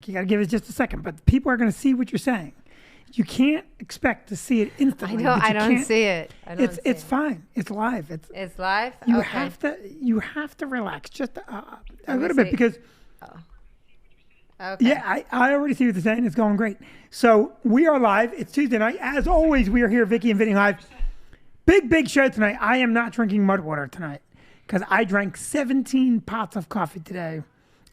You got to give it just a second. But people are going to see what you're saying. You can't expect to see it instantly. I don't see it. It's fine. It's live. It's live. You Okay. have to relax just a little bit because. Okay. Yeah, I already see what you're saying. It's going great. So we are live. It's Tuesday night. As always, we are here, Vicky and Vinny live. Big show tonight. I am not drinking mud water tonight because I drank 17 pots of coffee today.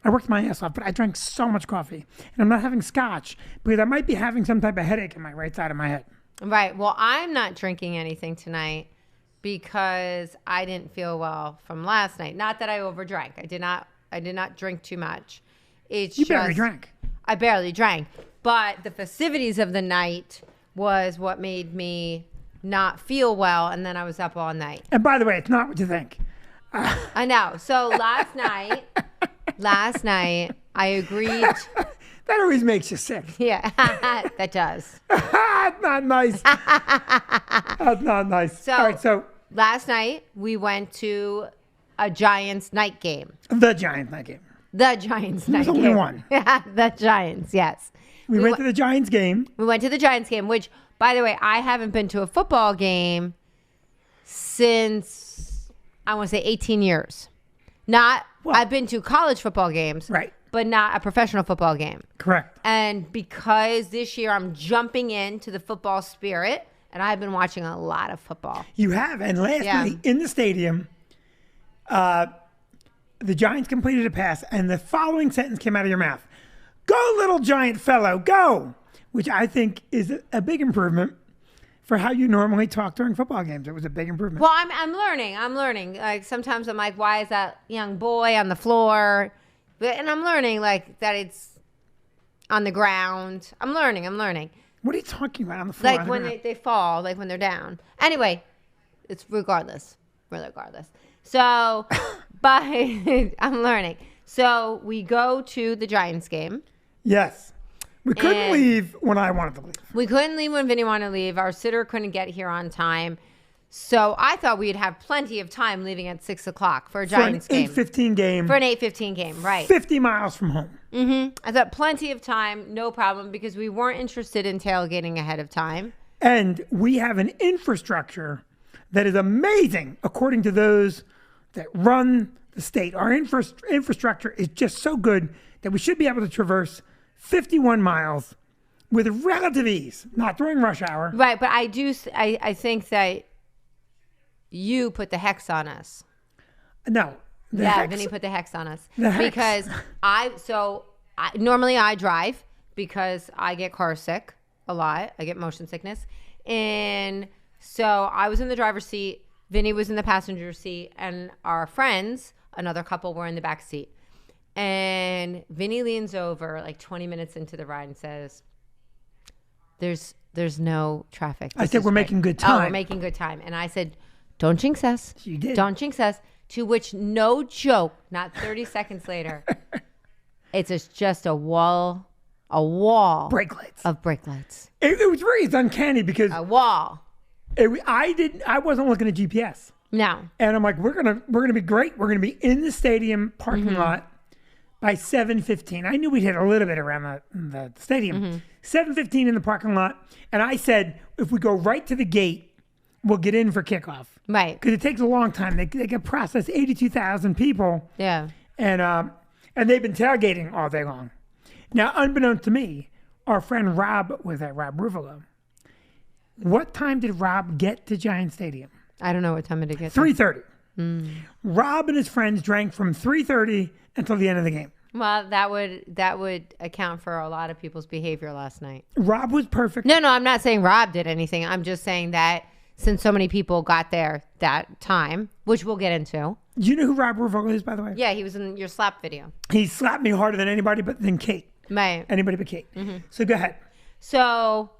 I worked my ass off, but I drank so much coffee. And I'm not having scotch because I might be having some type of headache in my right side of my head. Right. Well, I'm not drinking anything tonight because I didn't feel well from last night. Not that I overdrank. I did not drink too much. You barely drank. I barely drank. But the festivities of the night was what made me not feel well, and then I was up all night. And by the way, it's not what you think. I know. So last night, I agreed. That always makes you sick. Yeah, that does. That's not nice. That's not nice. So, all right, so last night, we went to a Giants night game. the Giants night game. The Giants night There's only game. one. The Giants, yes. We went to the Giants game. We went to the Giants game, which, by the way, I haven't been to a football game since, I want to say 18 years. I've been to college football games. Right. But not a professional football game. Correct. And because this year I'm jumping into the football spirit, and I've been watching a lot of football. You have. And last night in the stadium, the Giants completed a pass, and the following sentence came out of your mouth. Go, little giant fellow, go! Which I think is a big improvement for how you normally talk during football games. It was a big improvement. Well, I'm learning. Like, sometimes I'm like, why is that young boy on the floor? And I'm learning, like, that it's on the ground. I'm learning. What are you talking about on the floor? Like, when they fall, like, when they're down. Anyway, it's regardless. So, but I'm learning. So, we go to the Giants game. Yes. We couldn't leave when I wanted to leave. We couldn't leave when Vinny wanted to leave. Our sitter couldn't get here on time. So I thought we'd have plenty of time leaving at 6 o'clock for a Giants game. For an 8:15 game. For an 8:15 game, right. 50 miles from home. Mm-hmm. I thought plenty of time, no problem, because we weren't interested in tailgating ahead of time. And we have an infrastructure that is amazing, according to those that run the state. Our infrastructure is just so good that we should be able to traverse 51 miles with relative ease, not during rush hour. Right, but I think that you put the hex on us. No. Vinny put the hex on us. Because normally I drive because I get car sick a lot. I get motion sickness. And so I was in the driver's seat. Vinny was in the passenger seat. And our friends, another couple, were in the back seat. And Vinny leans over like 20 minutes into the ride and says, there's no traffic. I said, we're making good time. Oh, we're making good time. And I said, don't jinx us. You did. Don't jinx us. To which, no joke, not 30 seconds later, it's just a wall brake lights. of brake lights. It was it's uncanny because A wall. I wasn't looking at GPS. No. And I'm like, we're gonna be great. We're gonna be in the stadium parking lot by 7:15. I knew we'd hit a little bit around the stadium. 7:15 in the parking lot. And I said, if we go right to the gate, we'll get in for kickoff. Right. Because it takes a long time. They can process 82,000 people. Yeah. And they've been tailgating all day long. Now, unbeknownst to me, our friend Rob was at Rob Ruvalo. What time did Rob get to Giant Stadium? I don't know what time it get. 3:30. Rob and his friends drank from 3:30 until the end of the game. Well, that would account for a lot of people's behavior last night. Rob was perfect. No, I'm not saying Rob did anything. I'm just saying that since so many people got there that time, which we'll get into. Do you know who Rob Ruvalo is, by the way? Yeah, he was in your slap video. He slapped me harder than anybody than Kate. Right. Anybody but Kate. So go ahead. So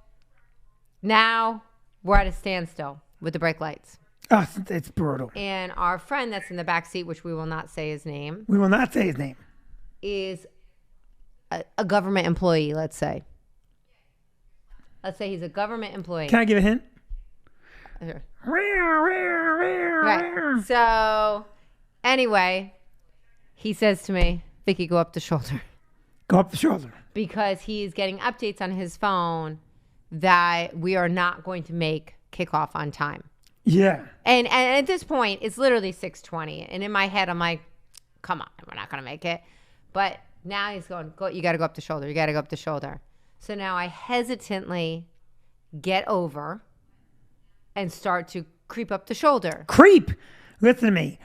now we're at a standstill with the brake lights. Oh, it's brutal. And our friend that's in the back seat, which we will not say his name, We will not say his name. is a government employee, let's say. Let's say he's a government employee. Can I give a hint? Sure. Right. Right. So anyway, he says to me, Vicky, go up the shoulder. Go up the shoulder. because he's getting updates on his phone that we are not going to make kickoff on time. Yeah. And at this point, it's literally 6:20. And in my head, I'm like, come on, we're not going to make it. But now he's going, you got to go up the shoulder. You got to go up the shoulder. So now I hesitantly get over and start to creep up the shoulder. Creep. Listen to me.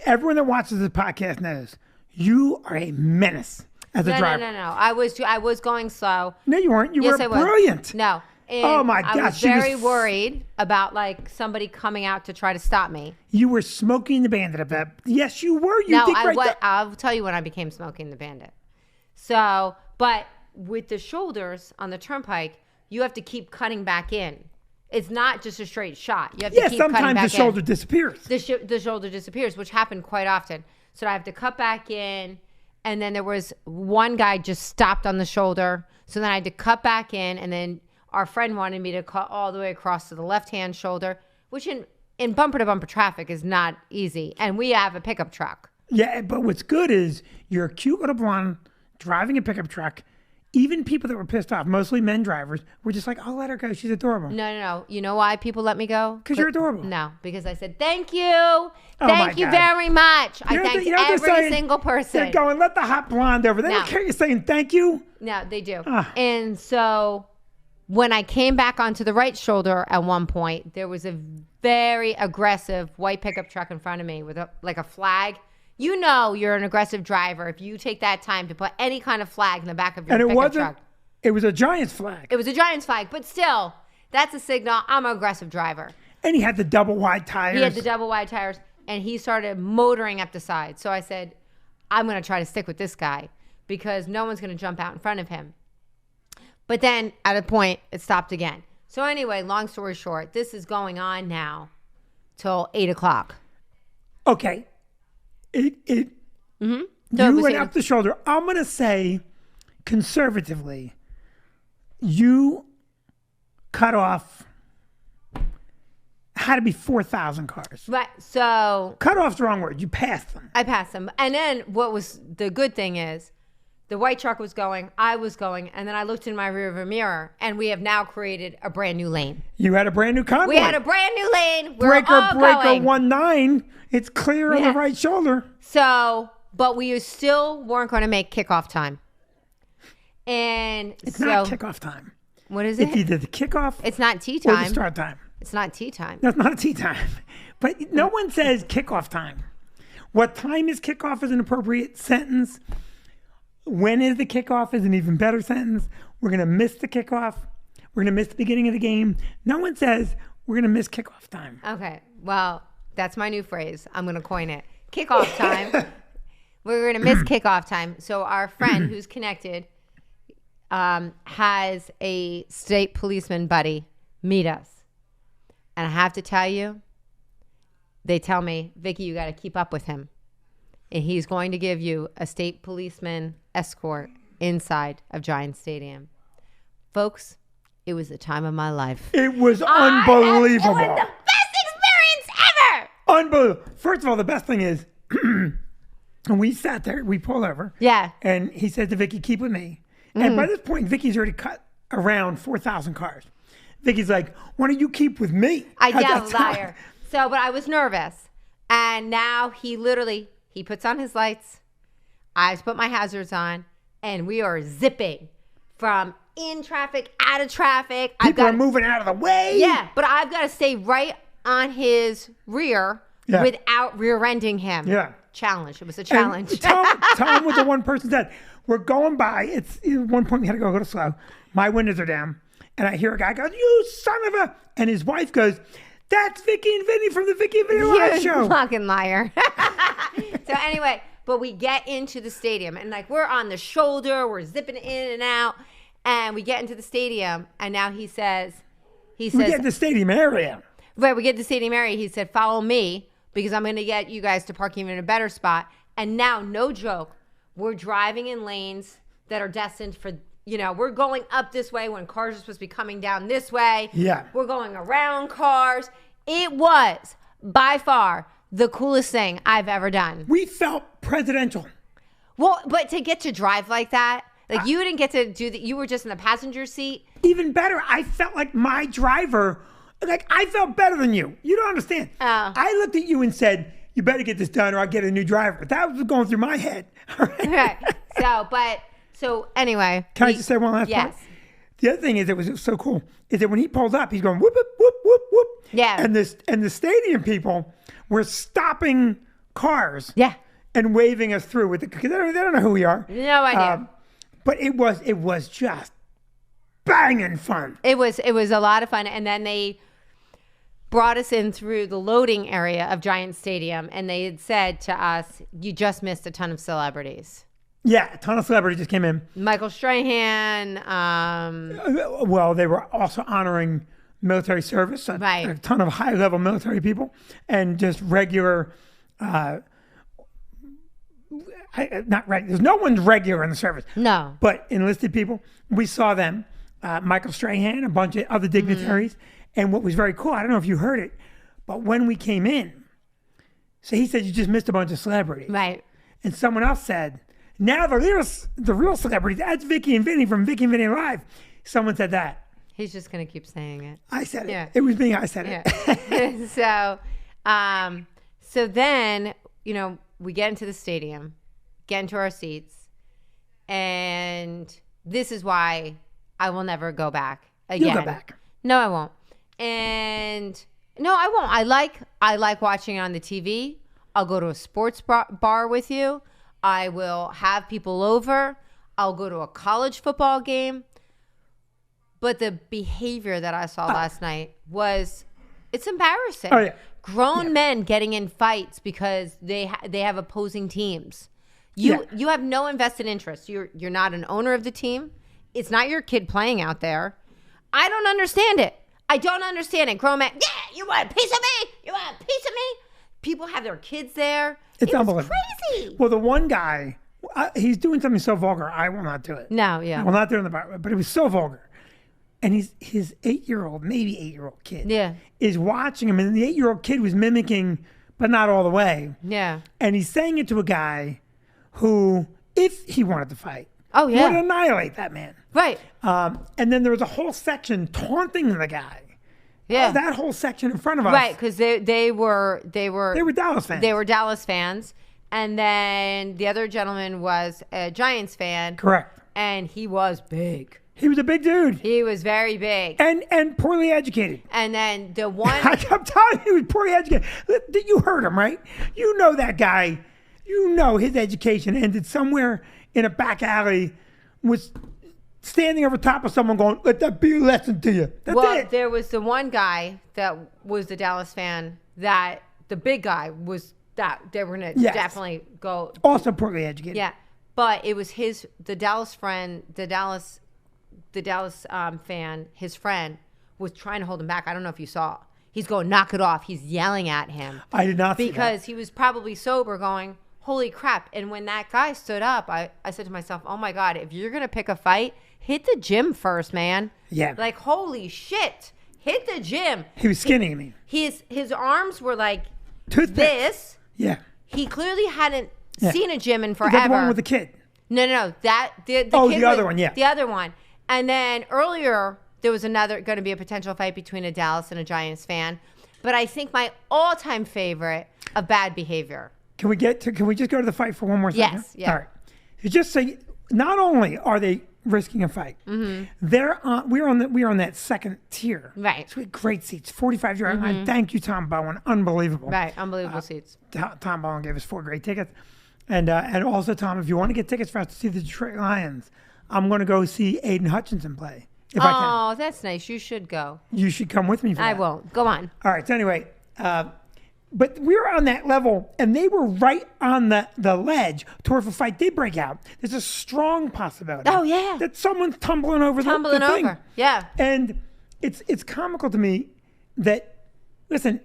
Everyone that watches this podcast knows you are a menace as a driver. No. I was going slow. No, you weren't. You Yes, were I was. brilliant. No. And Oh, my I gosh, was she was very worried about like somebody coming out to try to stop me. You were smoking the bandit up that. Yes, you were. You No, did great. I'll tell you when I became Smoking the Bandit. So, but with the shoulders on the turnpike, you have to keep cutting back in. It's not just a straight shot. You have to Yeah, keep cutting sometimes back the shoulder in. disappears. The shoulder disappears, which happened quite often. So I have to cut back in, and then there was one guy just stopped on the shoulder. So then I had to cut back in, and then our friend wanted me to cut all the way across to the left-hand shoulder, which in bumper-to-bumper traffic is not easy. And we have a pickup truck. Yeah, but what's good is you're a cute little blonde driving a pickup truck. Even people that were pissed off, mostly men drivers, were just like, "I'll let her go. She's adorable." No. You know why people let me go? Because you're adorable. No, because I said, thank you. my Thank you God. very much. I You know what thanked they- you know what they're every saying? single person. They're going, "Let the hot blonde over." They No. don't care you're saying thank you. No, they do. Ah. And so when I came back onto the right shoulder at one point, there was a very aggressive white pickup truck in front of me with a flag. You know you're an aggressive driver if you take that time to put any kind of flag in the back of your And it pickup wasn't. truck. It was a Giants flag, It was a Giants flag, but still, that's a signal I'm an aggressive driver. and he had the double wide tires. He had the double wide tires, and he started motoring up the side. So I said, I'm going to try to stick with this guy because no one's going to jump out in front of him. But then at a point, it stopped again. So anyway, long story short, this is going on now till 8 o'clock. Okay. So You it was went eight- up the shoulder. I'm gonna say, conservatively, you cut off. Had to be 4,000 cars. Right. So Cut off's the wrong word. You passed them. I passed him. And then what was the good thing is the white truck was going, I was going, and then I looked in my rearview mirror, and we have now created a brand new lane. You had a brand new convoy. We had a brand new lane. We're breaker all going. 19. It's clear on Yeah. the right shoulder. So, but we still weren't going to make kickoff time. And It's so, not kickoff time. what is It's it? either the kickoff It's not tea or the time. start time. It's not tea time. That's not a tea time. But no one says kickoff time. What time is kickoff is an appropriate sentence. When is the kickoff is an even better sentence. We're going to miss the kickoff. We're going to miss the beginning of the game. No one says we're going to miss kickoff time. Okay. Well, that's my new phrase. I'm going to coin it. Kickoff time. We're going to miss kickoff time. So our friend who's connected has a state policeman buddy meet us. And I have to tell you, they tell me, Vicky, you got to keep up with him. And he's going to give you a state policeman escort inside of Giants Stadium. Folks, it was the time of my life. It was It unbelievable. was the best experience ever. Unbelievable. First of all, the best thing is, and we sat there, we pulled over. Yeah. And he said to Vicky, keep with me. And by this point, Vicky's already cut around 4,000 cars. Vicky's like, why don't you keep with me? I How's yeah, that sound? liar. So, but I was nervous. And now he puts on his lights. I put my hazards on. And we are zipping from in traffic, out of traffic. People are moving out of the way. Yeah, but I've got to stay right on his rear Yeah. without rear-ending him. Yeah. Challenge. It was a And challenge. Tom was the one person said, we're going by. It's at one point we had to go a little slow. My windows are down. And I hear a guy go, you son of a, and his wife goes, that's Vicky and Vinny from the Vicky and Vinny Live You're a show. fucking liar. So anyway, but we get into the stadium and like we're on the shoulder, we're zipping in and out, and we get into the stadium, and now he says, We get the stadium area. right, we get to the stadium area. He said, follow me because I'm going to get you guys to park even in a better spot. And now, no joke, we're driving in lanes that are destined for, we're going up this way when cars are supposed to be coming down this way. Yeah. We're going around cars. It was by far the coolest thing I've ever done. We felt presidential. Well, but to get to drive like that, Like you didn't get to do that. You were just in the passenger seat. Even better, I felt like my driver, like I felt better than you. You don't understand. Oh. I looked at you and said, you better get this done or I'll get a new driver. That was going through my head. All right. Right. So anyway. Can I just say one last yes. point? The other thing is, it was so cool, is that when he pulled up, he's going whoop, whoop, whoop, whoop, whoop. Yeah. And the stadium people were stopping cars. Yeah. And waving us through because they don't know who we are. No idea. But it was just banging fun. It was a lot of fun. And then they brought us in through the loading area of Giant Stadium, and they had said to us, you just missed a ton of celebrities. Yeah, a ton of celebrities just came in. Michael Strahan. Well, they were also honoring military service. Right. A ton of high-level military people and just regular. There's no one's regular in the service. No. But enlisted people, we saw them. Michael Strahan, a bunch of other dignitaries. And what was very cool, I don't know if you heard it, but when we came in, so he said, you just missed a bunch of celebrities. Right. And someone else said, now the real celebrities, that's Vicky and Vinny from Vicky and Vinny Live. Someone said that. He's just going to keep saying it. I said it. Yeah. It was me. I said it. So then, we get into the stadium, get into our seats, and this is why I will never go back again. You'll go back. No, I won't. And no, I won't. I like watching it on the TV. I'll go to a sports bar with you. I will have people over. I'll go to a college football game. But the behavior that I saw last night it's embarrassing. Oh, yeah. Grown men getting in fights because they have opposing teams. You have no invested interest. You're not an owner of the team. It's not your kid playing out there. I don't understand it. I don't understand it. Grown men, yeah, you want a piece of me? You want a piece of me? People have their kids there. It's was unbelievable. crazy. Well, the one guy, he's doing something so vulgar, I will not do it. No, yeah. I will not do it in the bar, but it was so vulgar. And his 8-year-old, maybe 8-year-old kid is watching him. And the 8-year-old kid was mimicking, but not all the way. Yeah. And he's saying it to a guy who, if he wanted to fight, Oh, yeah. would annihilate that man. Right. And then there was a whole section taunting the guy. Yeah. That whole section in front of us. Right, because they were Dallas fans. They were Dallas fans. And then the other gentleman was a Giants fan. Correct. And he was big. He was a big dude. He was very big. And poorly educated. And then the one... I'm telling you, he was poorly educated. You heard him, right? You know that guy. You know his education ended somewhere in a back alley, was standing over top of someone going, let that be a lesson to you. That's it. There was the one guy that was the Dallas fan that the big guy was that they were going to definitely go. Also poorly educated. Yeah. But it was the Dallas friend, the Dallas fan, his friend was trying to hold him back. I don't know if you saw. He's going, knock it off. He's yelling at him. I did not see that. Because he was probably sober going, holy crap. And when that guy stood up, I said to myself, oh my God, if you're going to pick a fight, hit the gym first, man. Yeah. Like, holy shit. Hit the gym. He was skinny me. His arms were like Toothpicks. this. Yeah. He clearly hadn't seen a gym in forever. Is that the one with the kid? No. The kid the other one, yeah. The other one. And then earlier, there was going to be a potential fight between a Dallas and a Giants fan. But I think my all-time favorite of bad behavior. Can we just go to the fight for one more second? Yes. Yeah. All right. You just say, not only are they risking a fight, we're on that second tier. Right. So we had great seats, 45 yards. I thank you, Tom Bowen. Unbelievable. Right. Unbelievable seats. Tom Bowen gave us 4 great tickets. And also, Tom, if you want to get tickets for us to see the Detroit Lions, I'm going to go see Aiden Hutchinson play. If I can. Oh, that's nice. You should go. You should come with me for that. I won't. Go on. All right. So anyway, but we were on that level, and they were right on the ledge to where if a fight did break out, there's a strong possibility. Oh, yeah. That someone's tumbling over the thing. Yeah. And it's comical to me that, listen,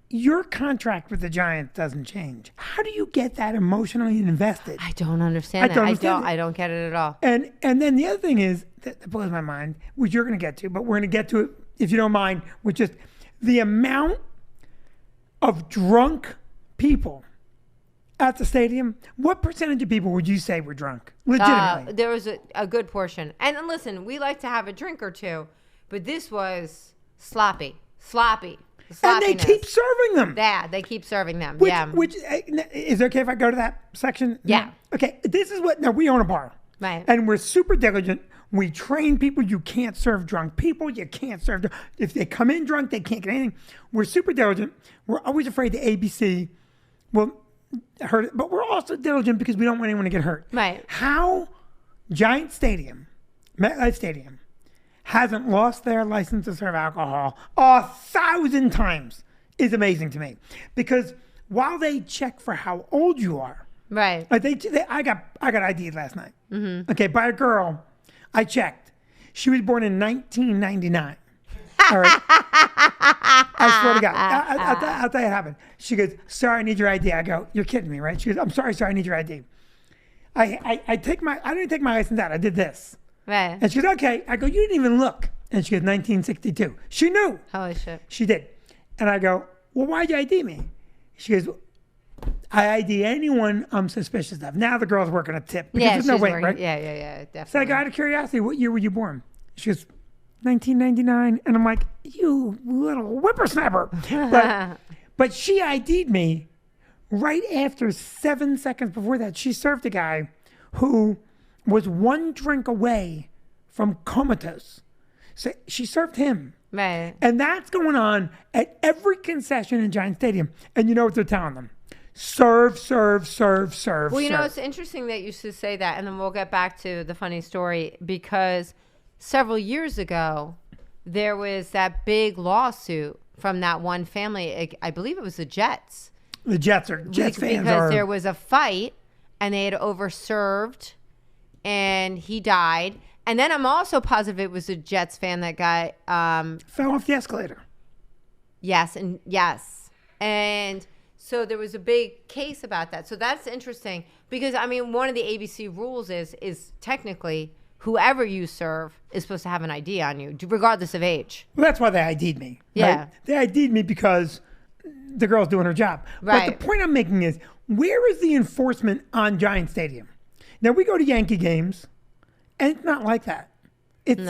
your contract with the Giants doesn't change. How do you get that emotionally invested? I don't understand that. I don't get it at all. And then the other thing is that blows my mind, which you're going to get to, but we're going to get to it, if you don't mind, which is the amount of drunk people at the stadium, what percentage of people would you say were drunk? Legitimately. There was a good portion. And listen, we like to have a drink or two, but this was sloppy. Sloppy. And they keep serving them. Yeah, they keep serving them. Which, yeah. Which is it okay if I go to that section? Yeah. Okay. This is what. Now we own a bar. Right. And we're super diligent. We train people. You can't serve drunk people. You can't serve. If they come in drunk, they can't get anything. We're super diligent. We're always afraid the ABC will hurt it, but we're also diligent because we don't want anyone to get hurt. Right. How Giant Stadium, MetLife Stadium, hasn't lost their license to serve alcohol 1,000 times is amazing to me. Because while they check for how old you are, Right. like I got ID'd last night. Mm-hmm. Okay, by a girl. I checked. She was born in 1999. All right. I swear to God. I'll tell you what happened. She goes, sorry, I need your ID. I go, you're kidding me, right? She goes, I'm sorry, I need your ID. I didn't take my license out. I did this. Right. And she goes, okay. I go, you didn't even look. And she goes, 1962. She knew. Holy shit. She did. And I go, well, why'd you ID me? She goes, I ID anyone I'm suspicious of. Now the girl's working a tip. Because there's no way, right? Yeah, definitely. So I go, out of curiosity, what year were you born? She goes, 1999. And I'm like, you little whippersnapper. But she ID'd me right after 7 seconds before that. She served a guy who was one drink away from comatose. So she served him. Right. And that's going on at every concession in Giant Stadium. And you know what they're telling them? Serve, serve, serve, serve. Well, you know, serve. it's interesting that you should say that, and then we'll get back to the funny story, because several years ago, there was that big lawsuit from that one family. I believe it was the Jets. The Jets fans because there was a fight, and they had overserved, and he died. And then I'm also positive it was a Jets fan that got fell off the escalator. Yes, and so there was a big case about that. So that's interesting because, I mean, one of the ABC rules is technically whoever you serve is supposed to have an ID on you, regardless of age. Well, that's why they ID'd me. Yeah. Right? They ID'd me because the girl's doing her job. Right. But the point I'm making is, where is the enforcement on Giant Stadium? Now, we go to Yankee games, and it's not like that. It's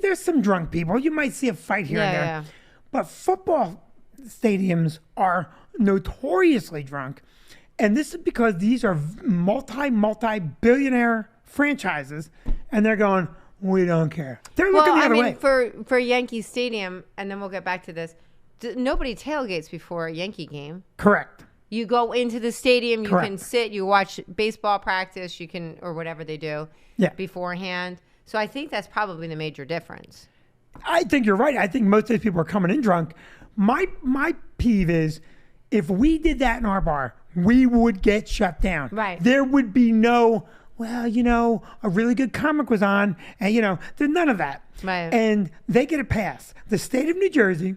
there's some drunk people. You might see a fight here and there. Yeah. But football stadiums are notoriously drunk. And this is because these are multi-billionaire franchises. And they're going, we don't care. They're looking the other way. For Yankee Stadium, and then we'll get back to this, nobody tailgates before a Yankee game. Correct. You go into the stadium, you Correct. can sit, you watch baseball practice, you can, or whatever they do beforehand. So I think that's probably the major difference. I think you're right. I think most of these people are coming in drunk. My peeve is, if we did that in our bar, we would get shut down. Right. There would be no, well, you know, a really good comic was on, and, you know, there's none of that. Right. And they get a pass. The state of New Jersey,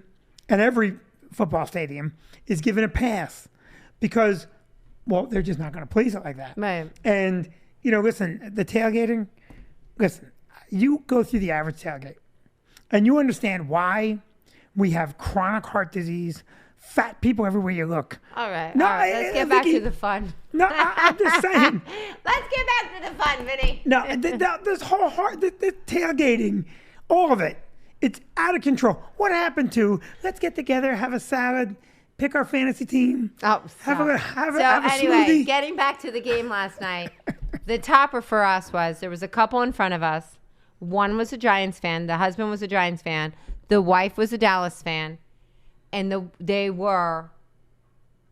and every football stadium, is given a pass because, well, they're just not going to police it like that. Right. And, you know, listen, the tailgating, listen, you go through the average tailgate, and you understand why we have chronic heart disease, fat people everywhere you look. All right. No, Let's get back to the fun. No, I'm just saying. Let's get back to the fun, Vinny. No, this whole the tailgating, all of it, it's out of control. What happened to, let's get together, have a salad, pick our fantasy team, have a anyway, smoothie. getting back to the game last night, the topper for us was there was a couple in front of us. One was a Giants fan. The husband was a Giants fan. The wife was a Dallas fan. And they were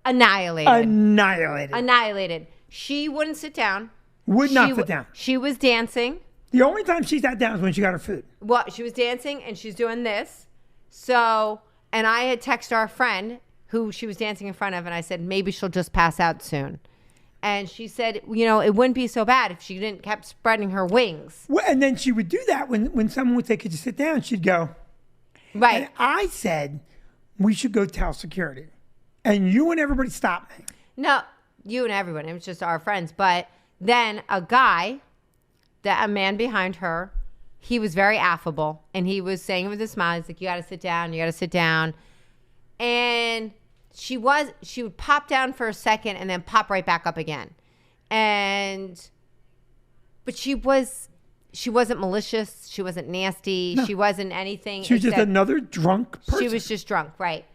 annihilated. Annihilated. She wouldn't sit down. Would not sit down. She was dancing. The only time she sat down is when she got her food. Well, she was dancing and she's doing this. So, and I had texted our friend who she was dancing in front of, and I said, maybe she'll just pass out soon. And she said, you know, it wouldn't be so bad if she didn't kept spreading her wings. Well, and then she would do that when someone would say, could you sit down? She'd go. Right. And I said, we should go tell security. And you and everybody stopped me. No, you and everyone. It was just our friends. But then a man behind her, he was very affable. And he was saying with a smile, he's like, you got to sit down. You got to sit down. And she would pop down for a second and then pop right back up again. But she wasn't malicious. She wasn't nasty. No. She wasn't anything. She was just another drunk person. She was just drunk, right?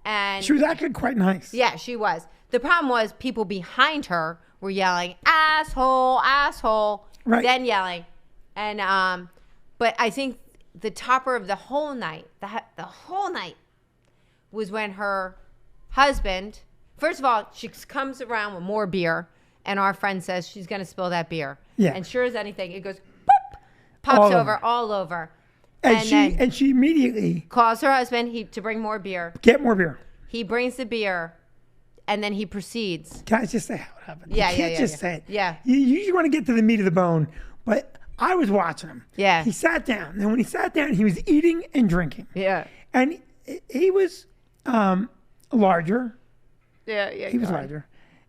And she was actually quite nice. yeah, she was. The problem was people behind her were yelling, asshole, asshole, Right. then yelling. And but I think the topper of the whole night, the whole night was when her husband, first of all, she comes around with more beer, and our friend says she's going to spill that beer. Yeah. And sure as anything, it goes, boop, pops all over. And she immediately Calls her husband to bring more beer. get more beer. He brings the beer, and then he proceeds. Can I just say how it happened? Yeah, you can't yeah, just yeah. say it. Yeah. You want to get to the meat of the bone, but I was watching him. Yeah. He sat down, and when he sat down, he was eating and drinking. Yeah. And he was larger. Yeah. He was larger.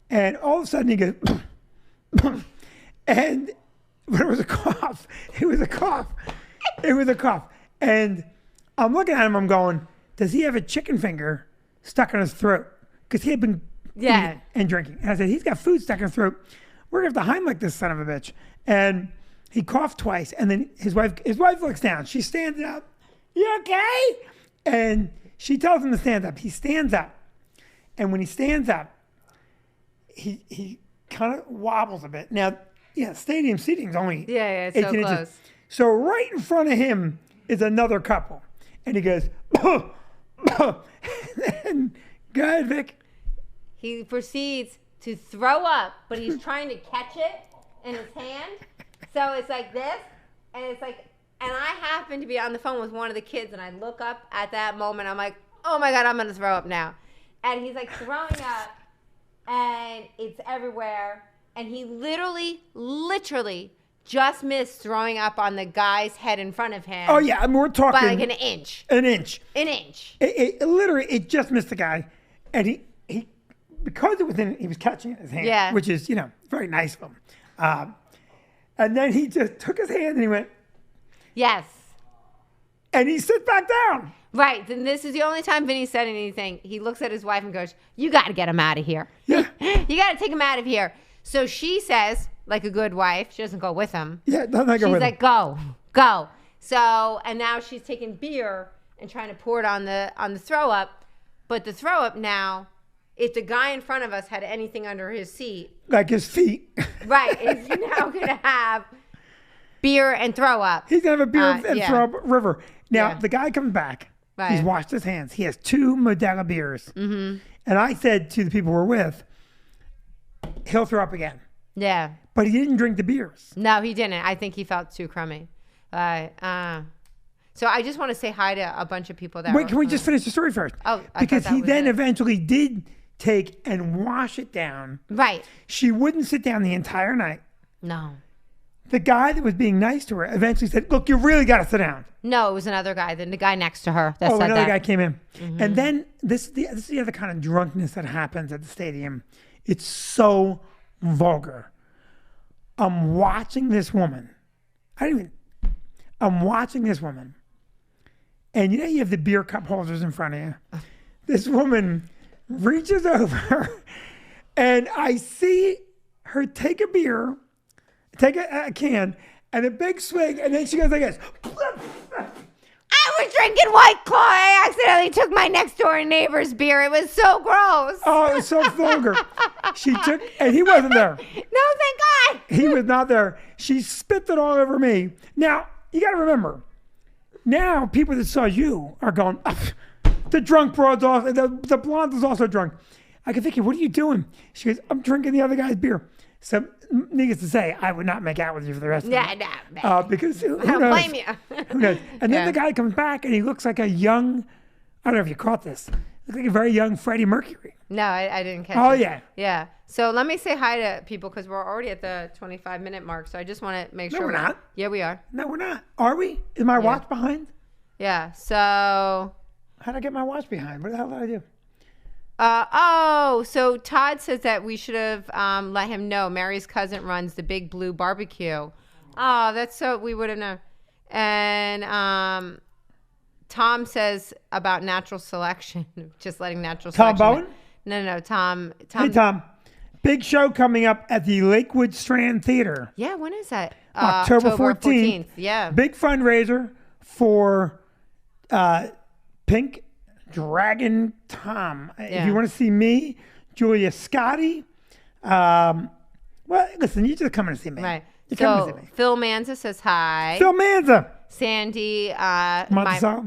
And all of a sudden he goes, and but it was a cough. It was a cough. It was a cough. And I'm looking at him, I'm going, does he have a chicken finger stuck in his throat? Because he had been eating and drinking. And I said, he's got food stuck in his throat. We're going to have to Heimlich this son of a bitch. And he coughed twice. And then his wife looks down. She stands up. You okay? And she tells him to stand up. He stands up. And when he stands up, he kind of wobbles a bit. Now, stadium seating is only Yeah, it's 18 so inches. close. So right in front of him is another couple. And he goes, and go ahead, Vic. He proceeds to throw up, but he's trying to catch it in his hand. So it's like this, and it's like, and I happen to be on the phone with one of the kids, and I look up at that moment. I'm like, oh my God, I'm going to throw up now. And he's like throwing up, and it's everywhere. And he literally just missed throwing up on the guy's head in front of him. Oh, yeah. I mean, we're talking. By like an inch. An inch. An inch. It literally, it just missed the guy. And he because it was he was catching it in his hand, Yeah. which is, very nice of him. And then he just took his hand and he went, Yes. and he sat back down. Right. Then this is the only time Vinny said anything. He looks at his wife and goes, you got to get him out of here. Yeah. You got to take him out of here. So she says, like a good wife, she doesn't go with him. Yeah, doesn't go She's with like, him. go. So, and now she's taking beer and trying to pour it on the throw up. But the throw up now, if the guy in front of us had anything under his seat, Like his feet. right, is now going to have beer and throw up. He's going to have a beer and yeah. throw up river. Now, Yeah. the guy comes back. Right. He's washed his hands. He has 2 Modelo beers. Mm-hmm. And I said to the people we're with, he'll throw up again. Yeah. But he didn't drink the beers. No, he didn't. I think he felt too crummy. So I just want to say hi to a bunch of people that Wait, can we just finish the story first? Oh, I thought because that he was then it. eventually did take and wash it down. Right. She wouldn't sit down the entire night. No. The guy that was being nice to her eventually said, look, you really got to sit down. No, it was another guy, the guy next to her that Oh, said another that. guy came in. And then this is the other kind of drunkenness that happens at the stadium. It's so vulgar. I'm watching this woman. I'm watching this woman. And you have the beer cup holders in front of you. This woman reaches over and I see her take a beer, take a can, and a big swig, and then she goes like this. I was drinking White Claw. I accidentally took my next door neighbor's beer. It was so gross. Oh, it was so vulgar. She took, and he wasn't there. No, thank God. He was not there. She spit it all over me. Now, you got to remember, now people that saw you are going, the drunk broad's also, the blonde is also drunk. I go, Vicky, what are you doing? She goes, I'm drinking the other guy's beer. So, needless to say, I would not make out with you for the rest of the night. Because who I don't knows? blame you. Who knows? And then Yeah. the guy comes back and he looks like a young, I don't know if you caught this, looks like a very young Freddie Mercury. No, I didn't catch Oh, it. yeah. Yeah. So let me say hi to people because we're already at the 25-minute mark. So I just want to make No, sure. we're not. Yeah, we are. No, we're not. Are we? Is my watch behind? Yeah. So. How'd I get my watch behind? What the hell did I do? So Todd says that we should have let him know Mary's cousin runs the Big Blue Barbecue. Oh, that's so we would have known. And Tom says about natural selection, just letting natural Tom selection. Bowen? No. Tom. Hey, Tom. Big show coming up at the Lakewood Strand Theater. Yeah, when is that? October 14th. Yeah. Big fundraiser for Pink Dragon Tom. If Yeah. you want to see me, Julia Scotti, well, listen, you just come in to see me. Right. You come in to So see me. Phil Manza says hi. Phil Manza. Sandy, Monticello?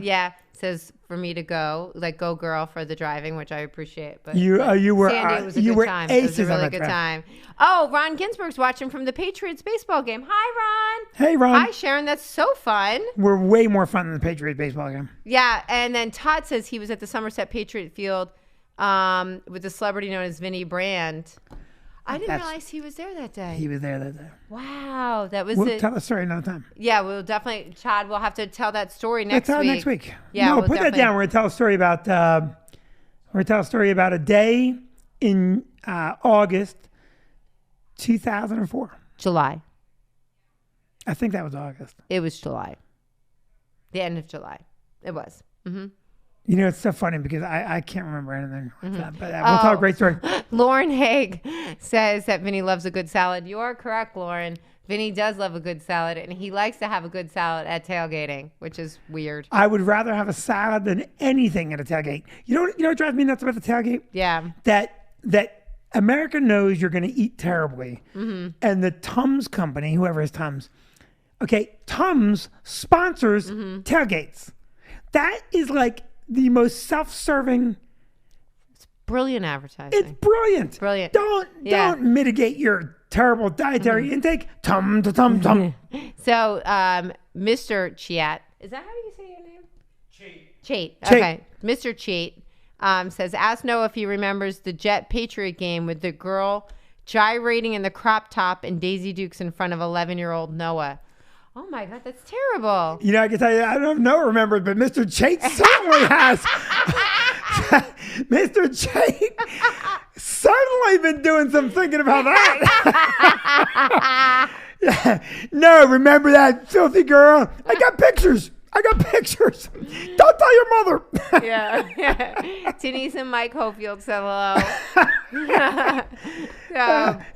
says for me to go, like go girl for the driving, which I appreciate. But You were Sandy, it was a you good were time. It was aces a on really that good drive. time. Oh, Ron Ginsburg's watching from the Patriots baseball game. Hi, Ron. Hey, Ron. Hi, Sharon. That's so fun. We're way more fun than the Patriots baseball game. Yeah, and then Todd says he was at the Somerset Patriot Field with the celebrity known as Vinny Brand. I didn't realize he was there that day. He was there that day. Wow, that was We'll it. tell the story another time. Yeah, we'll definitely, Chad, we'll have to tell that story Let's next tell it week. next week. Yeah, no, we'll put that definitely- down. We're gonna tell a story about. We're gonna tell a story about a day in August, 2004. July. I think that was August. It was July. The end of July. It was. Mm-hmm. You know, it's so funny because I can't remember anything. Like that, but we'll Oh. tell a great story. Lauren Haig says that Vinny loves a good salad. You are correct, Lauren. Vinny does love a good salad, and he likes to have a good salad at tailgating, which is weird. I would rather have a salad than anything at a tailgate. You know what drives me nuts about the tailgate? Yeah. That America knows you're going to eat terribly, and the Tums company, whoever is Tums, okay, Tums sponsors tailgates. That is like the most self-serving. Brilliant advertising. It's brilliant. Brilliant. Don't mitigate your terrible dietary intake. Tum to tum tum. So, Mr. Chiat, is that how you say your name? Chait. Chait. Okay. Mr. Chait says, ask Noah if he remembers the Jet Patriot game with the girl gyrating in the crop top and Daisy Dukes in front of 11-year-old Noah. Oh my God, that's terrible. You know, I can tell you, I don't know, remember, but Mr. Chait certainly has. Mr. Chait certainly been doing some thinking about that. Yeah. No, remember that filthy girl? I got pictures. Don't tell your mother. Yeah. Denise and Mike Hofield said hello.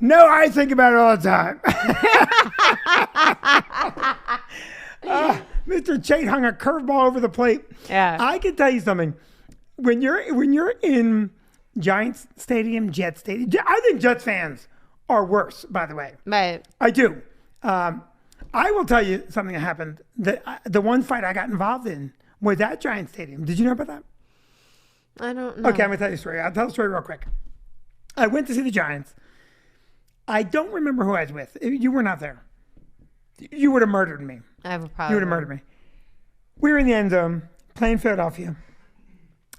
No, I think about it all the time. Mr. Chait hung a curveball over the plate. Yeah. I can tell you something. When you're in Giants Stadium, Jets Stadium, I think Jets fans are worse, by the way. But I do. I will tell you something that happened. The one fight I got involved in was at Giant Stadium. Did you know about that? I don't know. Okay, I'm going to tell you a story. I'll tell the story real quick. I went to see the Giants. I don't remember who I was with. You were not there. You would have murdered me. I have a problem. You would have murdered me. We were in the end zone playing Philadelphia.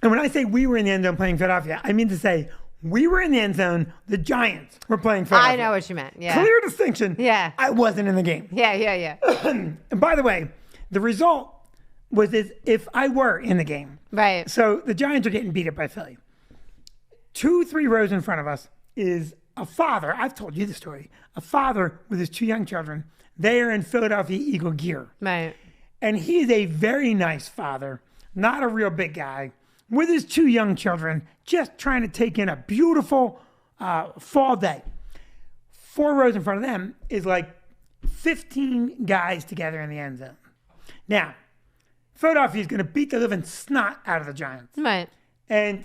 And when I say we were in the end zone playing Philadelphia, I mean to say we were in the end zone. The Giants were playing Philadelphia. I know what you meant. Yeah. Clear distinction. Yeah. I wasn't in the game. Yeah. And by the way, the result was as if I were in the game. Right. So the Giants are getting beat up by Philly. 2-3 rows in front of us is a father. I've told you the story. A father with his 2 young children. They are in Philadelphia Eagle gear. Right. And he is a very nice father, not a real big guy, with his 2 young children, just trying to take in a beautiful fall day. 4 rows in front of them is like 15 guys together in the end zone. Now, Philadelphia is going to beat the living snot out of the Giants. Right. And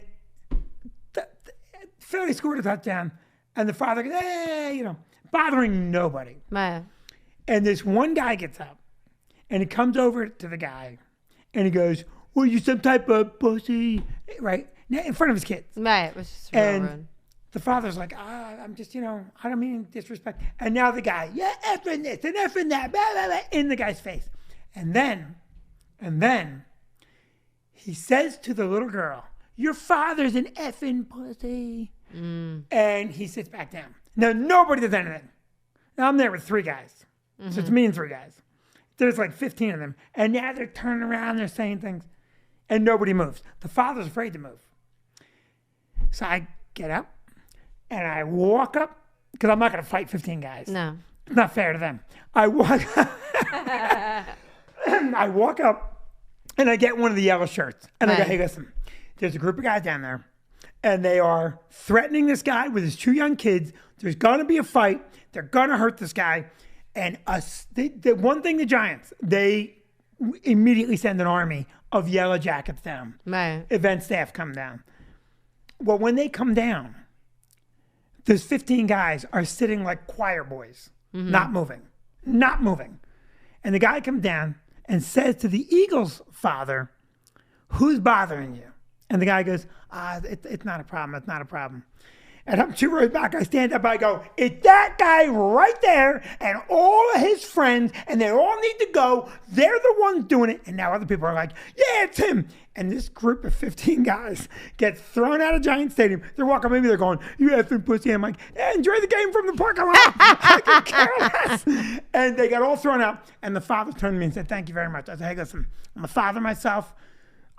Philly scored a touchdown, and the father goes, hey, bothering nobody. Right. And this one guy gets up, and he comes over to the guy, and he goes, well, you some type of pussy, right? Now, in front of his kids. Right. It was just real And rude. the father's like, I'm just, I don't mean disrespect. And now the guy, yeah, effing this and effing that, blah, blah, blah, in the guy's face. And then he says to the little girl, your father's an effing pussy. And he sits back down. Now, nobody does anything. Now, I'm there with 3 guys. So it's me and 3 guys. There's like 15 of them. And now they're turning around, they're saying things. And nobody moves. The father's afraid to move. So I get up and I walk up, because I'm not going to fight 15 guys. No. It's not fair to them. I walk up and I get one of the yellow shirts. And I go, Right. hey, listen, there's a group of guys down there. and they are threatening this guy with his 2 young kids. There's going to be a fight. They're going to hurt this guy. And the one thing the Giants, they immediately send an army of yellow jackets down. Right. Event staff come down. Well, when they come down, those 15 guys are sitting like choir boys, not moving. And the guy comes down and says to the Eagles' father, "Who's bothering you?" And the guy goes, it's not a problem. It's not a problem. And I'm 2 rows back. I stand up. I go, "It's that guy right there and all of his friends, and they all need to go. They're the ones doing it." And now other people are like, "Yeah, it's him." And this group of 15 guys gets thrown out of Giant Stadium. They're walking, maybe they're going, "You effing pussy." I'm like, "Yeah, enjoy the game from the parking lot." I could care less. And they got all thrown out. And the father turned to me and said, "Thank you very much." I said, "Hey, listen, I'm a father myself.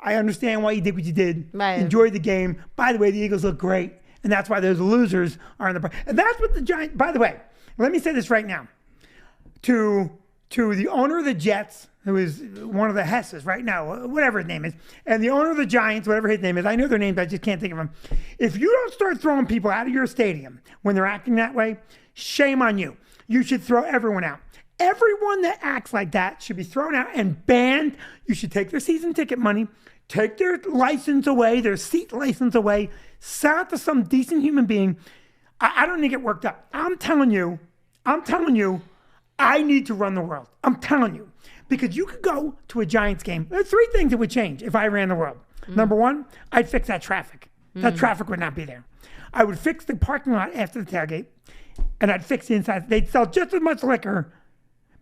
I understand why you did what you did. Right. Enjoy the game. By the way, the Eagles look great. And that's why those losers are in the... And that's what the Giants... By the way, let me say this right now. To the owner of the Jets, who is one of the Hesses right now, whatever his name is, and the owner of the Giants, whatever his name is, I know their names, I just can't think of them. If you don't start throwing people out of your stadium when they're acting that way, shame on you. You should throw everyone out. Everyone that acts like that should be thrown out and banned. You should take their season ticket money, take their license away, their seat license away, sell it to some decent human being. I don't need to get worked up. I'm telling you, I need to run the world. I'm telling you. Because you could go to a Giants game. There are 3 things that would change if I ran the world. Number 1, I'd fix that traffic. That traffic would not be there. I would fix the parking lot after the tailgate, and I'd fix the inside. They'd sell just as much liquor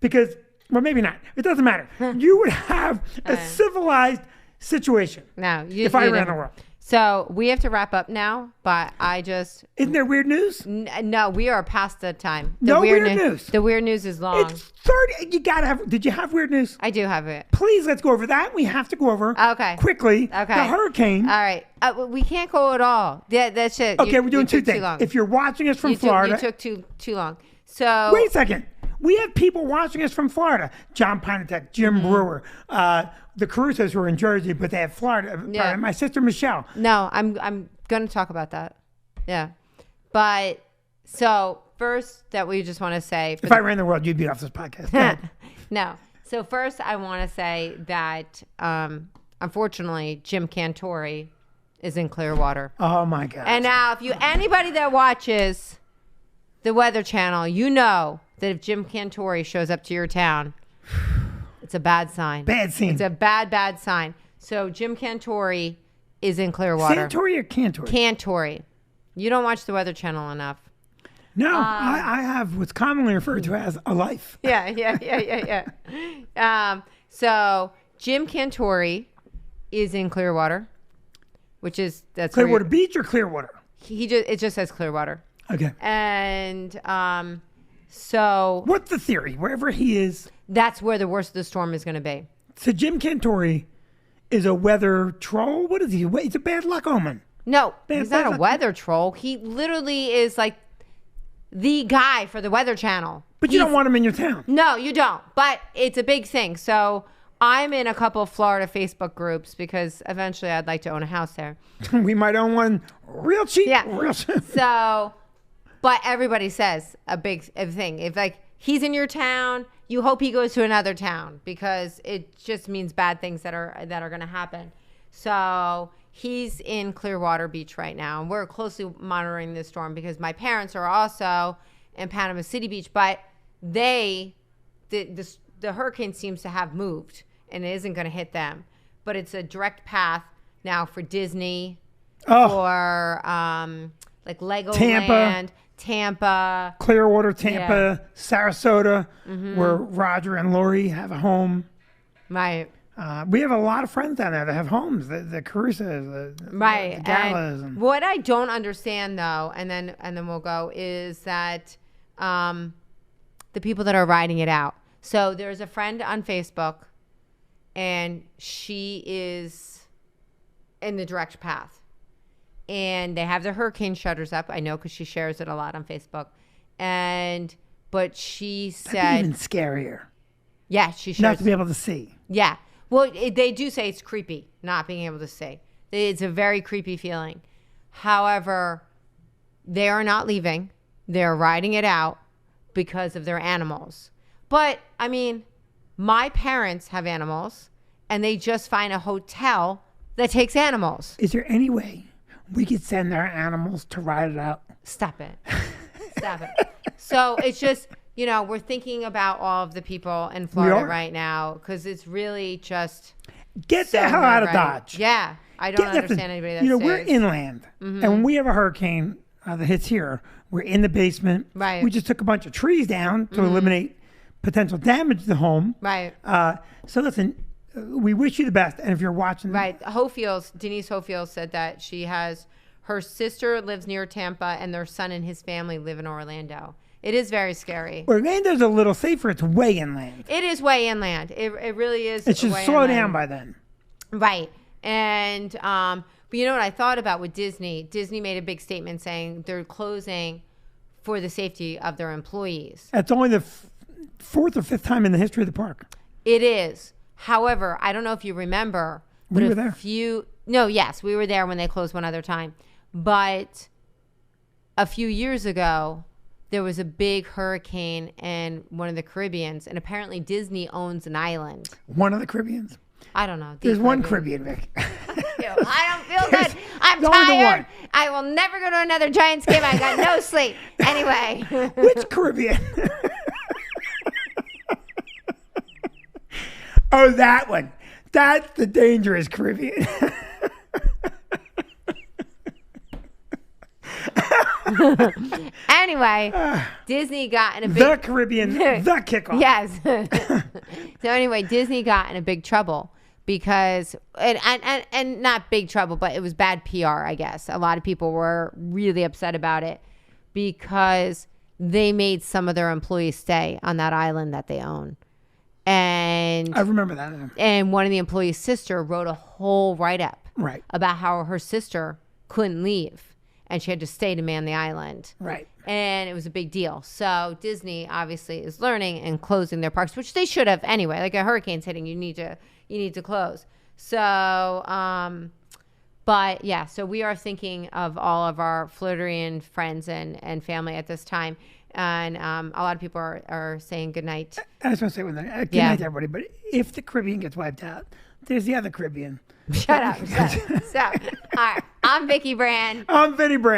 because, well, maybe not. It doesn't matter. You would have a civilized situation if I ran the world. So we have to wrap up now, but Isn't there weird news? No, we are past the time. No weird news. The weird news is long. It's 30. You gotta have. Did you have weird news? I do have it. Please, let's go over that. We have to go over quickly. Okay. The hurricane. All right. We can't go at all. That's it. Okay, we're doing 2 things. If you're watching us from Florida, you took too long. So wait a second. We have people watching us from Florida. John Pontiac, Jim Brewer, the Carusos who are in Jersey, but they have Florida. Yeah. My sister Michelle. No, I'm going to talk about that. Yeah. But so first that we just want to say. If I ran the world, you'd be off this podcast. No. So first I want to say that unfortunately Jim Cantore is in Clearwater. Oh my God. And now anybody that watches the Weather Channel, you know that if Jim Cantore shows up to your town, it's a bad sign. Bad scene. It's a bad sign. So Jim Cantore is in Clearwater. Santori or Cantore? Cantore. You don't watch the Weather Channel enough. No, I have what's commonly referred to as a life. Yeah. So Jim Cantore is in Clearwater, that's Clearwater Beach or Clearwater? It just says Clearwater. Okay. And so what's the theory? Wherever he is, that's where the worst of the storm is going to be. So Jim Cantore is a weather troll? What is he? He's a bad luck omen. No, he's not a weather troll. He literally is like the guy for the Weather Channel. But you don't want him in your town. No, you don't. But it's a big thing. So I'm in a couple of Florida Facebook groups because eventually I'd like to own a house there. We might own one real cheap. Yeah. Real cheap. So, but everybody says a big thing. If like he's in your town, you hope he goes to another town because it just means bad things that are going to happen. So he's in Clearwater Beach right now, and we're closely monitoring this storm because my parents are also in Panama City Beach, but the hurricane seems to have moved and it isn't going to hit them. But it's a direct path now for Disney, for like Legoland, Tampa, Clearwater, Tampa, Sarasota, where Roger and Lori have a home. Right. We have a lot of friends down there that have homes. The Carusos, the Gallas. And what I don't understand though, and then we'll go, is that the people that are riding it out. So there's a friend on Facebook, and she is in the direct path. And they have the hurricane shutters up. I know because she shares it a lot on Facebook. But she said... That'd be even scarier. Yeah, she shares... Not to be able to see. Yeah. Well, they do say it's creepy, not being able to see. It's a very creepy feeling. However, they are not leaving. They're riding it out because of their animals. But, I mean, my parents have animals, and they just find a hotel that takes animals. Is there any way we could send our animals to ride it out? Stop it. Stop it. So it's just, we're thinking about all of the people in Florida right now because it's really just get the hell out of Dodge. Yeah. I don't understand anybody that we're inland, and when we have a hurricane that hits here, we're in the basement. Right. We just took a bunch of trees down to eliminate potential damage to the home. Right. So listen, we wish you the best, and if you're watching, right, Denise Hofield said that her sister lives near Tampa, and their son and his family live in Orlando. It is very scary. Orlando's a little safer. It's way inland. It is way inland. It really is. It should slow down by then. Right. And but you know what I thought about with Disney? Disney made a big statement saying they're closing for the safety of their employees. That's only the fourth or fifth time in the history of the park. It is. However, I don't know if you remember. We were there. Yes, we were there when they closed one other time. But a few years ago, there was a big hurricane in one of the Caribbeans, and apparently Disney owns an island. One of the Caribbeans? I don't know. There's one Caribbean, Vic. I don't feel good. I'm tired. I will never go to another Giants game. I got no sleep. Anyway. Which Caribbean? Oh, that one. That's the dangerous Caribbean. Anyway, Disney got in a big... The Caribbean, the kickoff. Yes. So anyway, Disney got in a big trouble because, and not big trouble, but it was bad PR, I guess. A lot of people were really upset about it because they made some of their employees stay on that island that they own. And I remember that. And one of the employees' sister wrote a whole write-up right. about how her sister couldn't leave and she had to stay to man the island. Right. And it was a big deal. So Disney obviously is learning and closing their parks, which they should have anyway. Like a hurricane's hitting, you need to close. So, but yeah, so we are thinking of all of our Floridian friends and family at this time. And a lot of people are saying good night. I was going to say good night to everybody, but if the Caribbean gets wiped out, there's the other Caribbean. Shut up. Stop. All right. I'm Vicki Brand. I'm Vinny Brand.